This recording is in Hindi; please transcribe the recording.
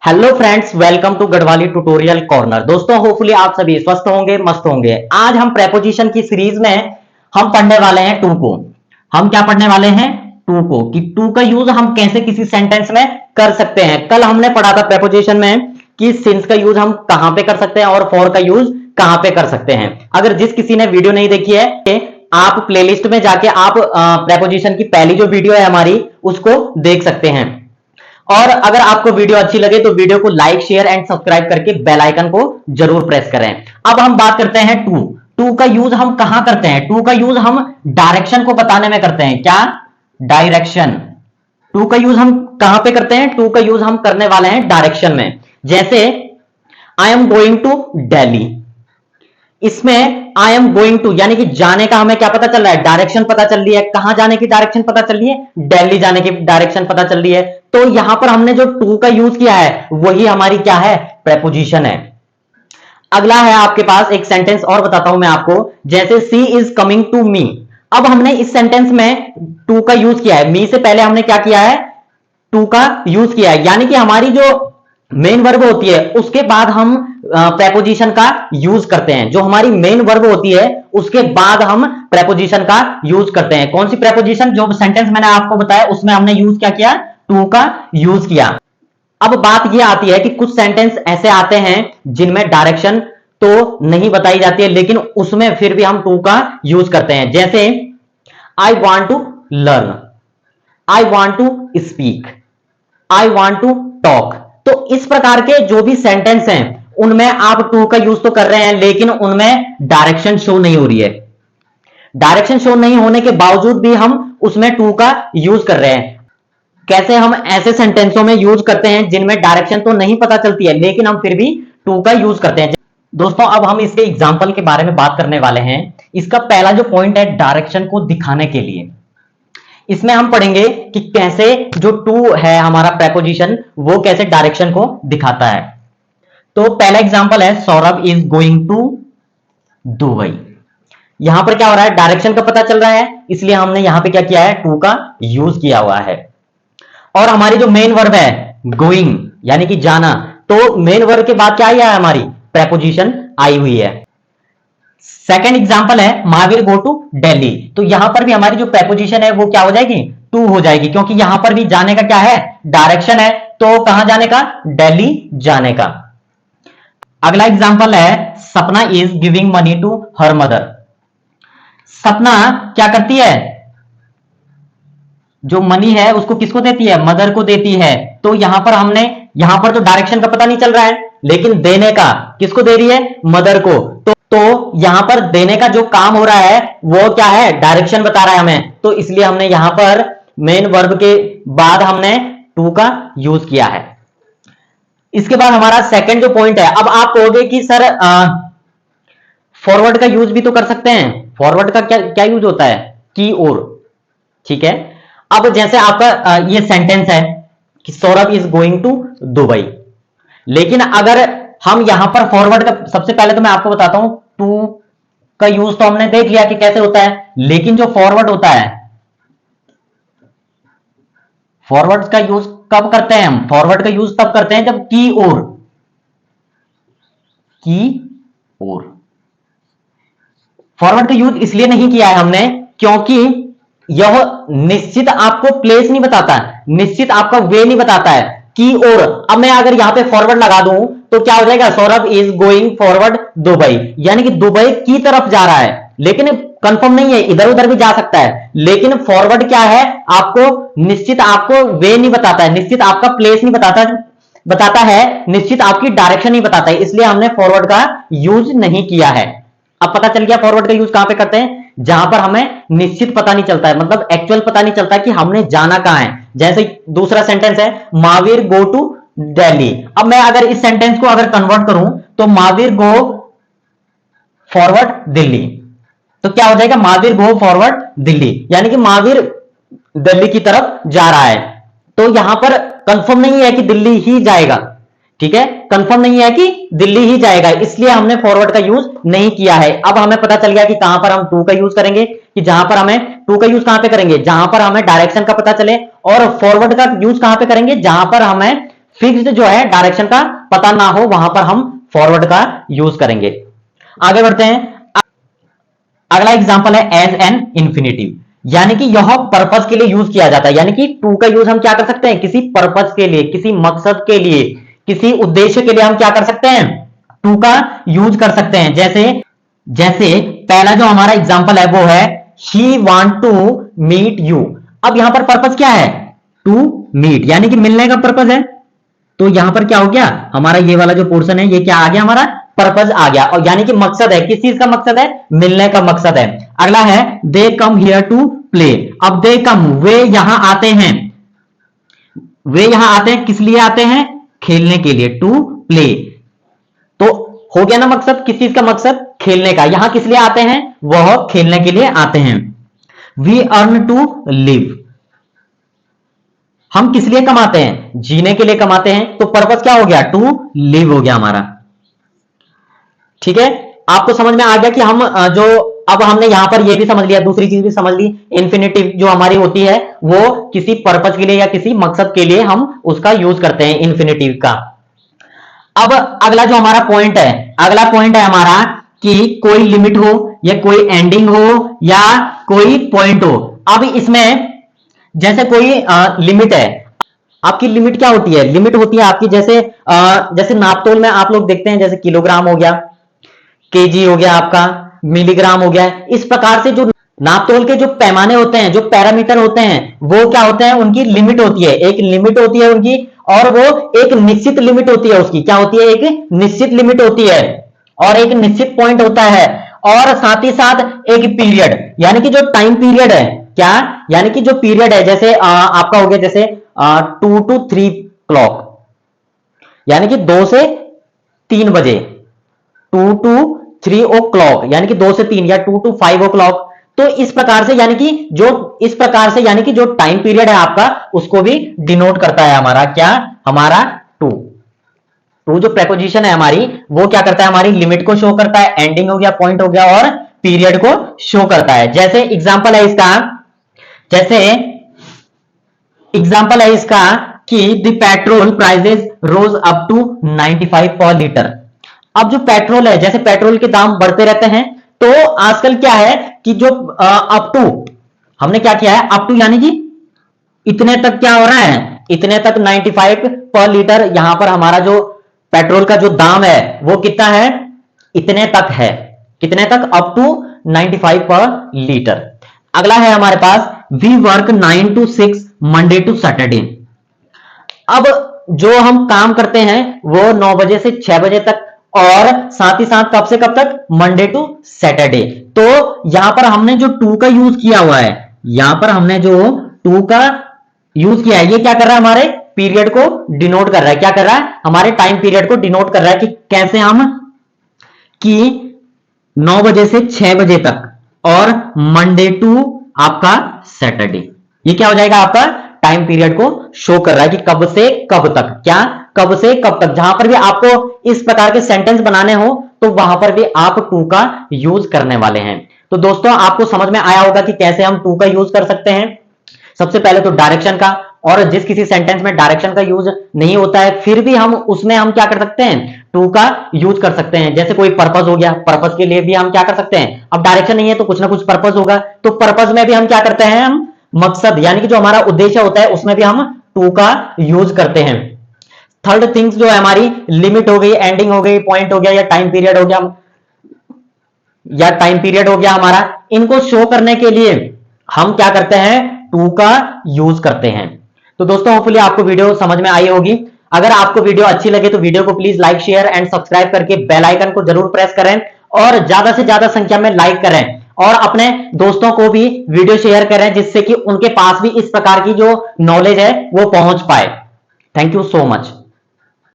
Hello friends, welcome to Garhwali tutorial corner. दोस्तों, होपफुली आप सभी स्वस्थ होंगे, मस्त होंगे। आज हम प्रेपोजिशन की सीरीज में हम पढ़ने वाले हैं टू को। हम क्या पढ़ने वाले हैं? टू को, कि टू का यूज हम कैसे किसी सेंटेंस में कर सकते हैं। कल हमने पढ़ा था प्रेपोजिशन में कि सिंस का यूज हम कहां पे कर सकते हैं और फॉर का यूज कहां पे कर सकते हैं। अगर जिस किसी ने वीडियो नहीं देखी है, आप प्लेलिस्ट में जाके आप प्रेपोजिशन की पहली जो वीडियो है हमारी, उसको देख सकते हैं। और अगर आपको वीडियो अच्छी लगे तो वीडियो को लाइक, शेयर एंड सब्सक्राइब करके बेल आइकन को जरूर प्रेस करें। अब हम बात करते हैं टू। टू का यूज हम कहां करते हैं? टू का यूज हम डायरेक्शन को बताने में करते हैं। क्या? डायरेक्शन। टू का यूज हम कहां पे करते हैं? टू का यूज हम करने वाले हैं डायरेक्शन में। जैसे I am going to Delhi, इसमें आई एम गोइंग टू यानी कि जाने का हमें क्या पता चल रहा है? डायरेक्शन पता चल रही है। कहां जाने की डायरेक्शन पता चल रही है? दिल्ली जाने की डायरेक्शन पता चल रही है। तो यहां पर हमने जो टू का यूज किया है वही हमारी क्या है? प्रेपोजिशन है। अगला है आपके पास एक सेंटेंस और बताता हूं मैं आपको। जैसे सी इज कमिंग टू मी। अब हमने इस सेंटेंस में टू का यूज किया है। मी से पहले हमने क्या किया है? टू का यूज किया है। यानी कि हमारी जो मेन वर्ब होती है उसके बाद हम प्रेपोजिशन का यूज करते हैं। जो हमारी मेन वर्ब होती है उसके बाद हम प्रेपोजिशन का यूज करते हैं। कौन सी प्रेपोजिशन? जो सेंटेंस मैंने आपको बताया उसमें हमने यूज क्या किया? टू का यूज किया। अब बात यह आती है कि कुछ सेंटेंस ऐसे आते हैं जिनमें डायरेक्शन तो नहीं बताई जाती है, लेकिन उसमें फिर भी हम टू का यूज करते हैं। जैसे I want to learn, I want to speak, I want to talk. तो इस प्रकार के जो भी सेंटेंस हैं उनमें आप टू का यूज तो कर रहे हैं, लेकिन उनमें डायरेक्शन शो नहीं हो रही है। डायरेक्शन शो नहीं होने के बावजूद भी हम उसमें टू का यूज कर रहे हैं। कैसे हम ऐसे सेंटेंसों में यूज करते हैं जिनमें डायरेक्शन तो नहीं पता चलती है, लेकिन हम फिर भी टू का यूज करते हैं। दोस्तों, अब हम इसके एग्जाम्पल के बारे में बात करने वाले हैं। इसका पहला जो पॉइंट है डायरेक्शन को दिखाने के लिए, इसमें हम पढ़ेंगे कि कैसे जो टू है हमारा प्रेपोजिशन वो कैसे डायरेक्शन को दिखाता है। तो पहला एग्जांपल है Saurabh is going to Dubai. यहां पर क्या हो रहा है? डायरेक्शन का पता चल रहा है, इसलिए हमने यहां पे क्या किया है? टू का यूज किया हुआ है। और हमारी जो मेन वर्ब है गोइंग यानी कि जाना, तो मेन वर्ब के बाद क्या आई है? हमारी प्रेपोजिशन आई हुई है। सेकेंड एग्जाम्पल है महावीर गो टू दिल्ली। तो यहां पर भी हमारी जो प्रेपोजिशन है वो क्या हो जाएगी? टू हो जाएगी, क्योंकि यहां पर भी जाने का क्या है? डायरेक्शन है। तो कहां जाने का? दिल्ली जाने का। अगला एग्जाम्पल है Sapna is giving money to her mother. Sapna क्या करती है? जो मनी है उसको किसको देती है? मदर को देती है। तो यहां पर हमने यहां पर तो डायरेक्शन का पता नहीं चल रहा है, लेकिन देने का किसको दे रही है? मदर को। तो यहां पर देने का जो काम हो रहा है वो क्या है? डायरेक्शन बता रहा है हमें। तो इसलिए हमने यहां पर मेन वर्ब के बाद हमने टू का यूज किया है। इसके बाद हमारा सेकंड जो पॉइंट है, अब आप कहोगे कि सर फॉरवर्ड का यूज भी तो कर सकते हैं। फॉरवर्ड का क्या क्या यूज होता है? की ओर। ठीक है। अब जैसे आपका ये सेंटेंस है कि Saurabh is going to Dubai, लेकिन अगर हम यहां पर फॉरवर्ड का, सबसे पहले तो मैं आपको बताता हूं टू का यूज तो हमने देख लिया कि कैसे होता है, लेकिन जो फॉरवर्ड होता है, फॉरवर्ड का यूज कब करते हैं हम? फॉरवर्ड का यूज तब करते हैं जब की ओर, की ओर। फॉरवर्ड का यूज इसलिए नहीं किया है हमने क्योंकि यह निश्चित आपको प्लेस नहीं बताता है, निश्चित आपका वे नहीं बताता है की ओर। अब मैं अगर यहां पे फॉरवर्ड लगा दूं तो क्या हो जाएगा? Saurabh is going forward Dubai, यानी कि दुबई की तरफ जा रहा है, लेकिन कंफर्म नहीं है, इधर उधर भी जा सकता है। लेकिन फॉरवर्ड क्या है? आपको निश्चित, आपको वे नहीं बताता है, निश्चित आपका प्लेस नहीं बताता है, निश्चित आपकी डायरेक्शन नहीं बताता है। इसलिए हमने फॉरवर्ड का यूज नहीं किया है। अब पता चल गया फॉरवर्ड का यूज कहां पे करते हैं? जहां पर हमें निश्चित पता नहीं चलता है, मतलब एक्चुअल पता नहीं चलता है कि हमने जाना कहां है। जैसे दूसरा सेंटेंस है महावीर गो टू दिल्ली। अब मैं अगर इस सेंटेंस को अगर कन्वर्ट करूं तो महावीर गो फॉरवर्ड दिल्ली, तो क्या हो जाएगा? महावीर गो फॉरवर्ड दिल्ली, यानी कि महावीर दिल्ली की तरफ जा रहा है। तो यहां पर कंफर्म नहीं है कि दिल्ली ही जाएगा। ठीक है, कंफर्म नहीं है कि दिल्ली ही जाएगा, इसलिए हमने फॉरवर्ड का यूज नहीं किया है। अब हमें पता चल गया कि कहां पर हम टू का यूज करेंगे, कि जहां पर हमें टू का यूज कहां पे करेंगे? जहां पर हमें डायरेक्शन का पता चले। और फॉरवर्ड का यूज कहां पे करेंगे? जहां पर हमें फिक्स्ड जो है डायरेक्शन का पता ना हो वहां पर हम फॉरवर्ड का यूज करेंगे। आगे बढ़ते हैं। अगला एग्जांपल है एज एन इंफिनिटिव, यानी कि यह पर्पस के लिए यूज किया जाता है। यानी कि टू का यूज हम क्या कर सकते हैं, किसी पर्पस के लिए, किसी मकसद के लिए, किसी उद्देश्य के लिए हम क्या कर सकते हैं, टू का यूज कर सकते हैं। जैसे जैसे पहला जो हमारा एग्जांपल है वो है he want to meet you. अब यहां पर पर्पस क्या है, टू मीट, यानी कि मिलने का पर्पस है। तो यहां पर क्या हो गया, हमारा ये वाला जो पोर्शन है ये क्या आ गया, हमारा पर्पस आ गया। और यानी कि मकसद है, किस चीज का मकसद है, मिलने का मकसद है। अगला है दे कम हियर टू प्ले। अब दे कम, वे यहां आते हैं, वे यहां आते हैं किस लिए आते हैं, खेलने के लिए, टू प्ले। तो हो गया ना मकसद, किस चीज का मकसद, खेलने का। यहां किस लिए आते हैं, वह खेलने के लिए आते हैं। वी अर्न टू लिव, हम किस लिए कमाते हैं, जीने के लिए कमाते हैं। तो पर्पस क्या हो गया, टू लिव हो गया हमारा। ठीक है, आपको समझ में आ गया कि हम जो अब हमने यहां पर ये भी समझ लिया, दूसरी चीज भी समझ ली, इन्फिनिटिव जो हमारी होती है वो किसी पर्पस के लिए या किसी मकसद के लिए हम उसका यूज करते हैं इन्फिनिटिव का। अब अगला जो हमारा पॉइंट है, अगला पॉइंट है हमारा कि कोई लिमिट हो या कोई एंडिंग हो या कोई पॉइंट हो। अब इसमें जैसे कोई लिमिट है, आपकी लिमिट क्या होती है, लिमिट होती है आपकी जैसे जैसे नापतोल में आप लोग देखते हैं, जैसे किलोग्राम हो गया, केजी हो गया, आपका मिलीग्राम हो गया। इस प्रकार से जो नापतोल के जो पैमाने होते हैं, जो पैरामीटर होते हैं, वो क्या होते हैं, उनकी लिमिट होती है, एक लिमिट होती है उनकी, और वो एक निश्चित लिमिट होती है उसकी, क्या होती है, एक निश्चित लिमिट होती है और एक निश्चित पॉइंट होता है। और साथ ही साथ एक पीरियड, यानी कि जो टाइम पीरियड है, क्या, यानी कि जो पीरियड है, जैसे आपका हो गया जैसे 2 to 3 क्लॉक, यानी कि 2 से 3 बजे, 2 to 3 ओ क्लॉक, यानी कि 2 से 3, या 2 to 5 ओ क्लॉक। तो इस प्रकार से, यानी कि जो इस प्रकार से, यानी कि जो टाइम पीरियड है आपका, उसको भी डिनोट करता है हमारा क्या, हमारा टू। टू जो प्रेपोजिशन है हमारी, वो क्या करता है, हमारी लिमिट को शो करता है, एंडिंग हो गया, पॉइंट हो गया, और पीरियड को शो करता है। जैसे एग्जांपल है इसका, जैसे एग्जांपल है इसका कि the petrol prices rose up to 95 per litre. अब जो पेट्रोल है, जैसे पेट्रोल के दाम बढ़ते रहते हैं, तो आजकल क्या है कि जो अप टू, हमने क्या किया है, अप टू यानी कि इतने तक क्या हो रहा है, इतने तक 95 पर लीटर, यहां पर हमारा जो पेट्रोल का जो दाम है वो कितना है, इतने तक है, कितने तक, अप टू 95 पर लीटर। अगला है हमारे पास we work 9 to 6 Monday to Saturday. अब जो हम काम करते हैं वो 9 बजे से 6 बजे तक, और साथ ही साथ कब से कब तक, मंडे टू सैटरडे। तो यहां पर हमने जो टू का यूज किया हुआ है, यहां पर हमने जो टू का यूज किया है, ये क्या कर रहा है, हमारे पीरियड को डिनोट कर रहा है, क्या कर रहा है, हमारे टाइम पीरियड को डिनोट कर रहा है कि कैसे हम, कि 9 बजे से 6 बजे तक और मंडे टू आपका सैटरडे, ये क्या हो जाएगा, आपका टाइम पीरियड को शो कर रहा है कि कब से कब तक, क्या, कब से कब तक। जहां पर भी आपको इस प्रकार के सेंटेंस बनाने हो तो वहां पर भी आप टू का यूज करने वाले हैं। तो दोस्तों आपको समझ में आया होगा कि कैसे हम टू का यूज कर सकते हैं। सबसे पहले तो डायरेक्शन का, और जिस किसी सेंटेंस में डायरेक्शन का यूज नहीं होता है फिर भी हम उसमें हम क्या कर सकते हैं, टू का यूज कर सकते हैं। जैसे कोई पर्पस हो गया, पर्पस के लिए भी हम क्या कर सकते हैं, अब डायरेक्शन नहीं है तो कुछ ना कुछ पर्पस होगा, तो पर्पस में भी हम क्या करते हैं, हम मकसद, यानी कि जो हमारा उद्देश्य होता है उसमें भी हम टू का यूज करते हैं। थर्ड थिंग्स जो है हमारी लिमिट हो गई, एंडिंग हो गई, पॉइंट हो गया, या टाइम पीरियड हो गया, या टाइम पीरियड हो गया हमारा, इनको शो करने के लिए हम क्या करते हैं, टू का यूज करते हैं। तो दोस्तों होपफुली आपको वीडियो समझ में आई होगी। अगर आपको वीडियो अच्छी लगे तो वीडियो को please like, share and subscribe करके बेल आइकन को जरूर प्रेस करें, और ज्यादा से ज्यादा संख्या में लाइक करें, और अपने दोस्तों को भी वीडियो शेयर करें, जिससे कि उनके पास भी इस प्रकार की जो नॉलेज है वो पहुंच पाए। Thank you so much.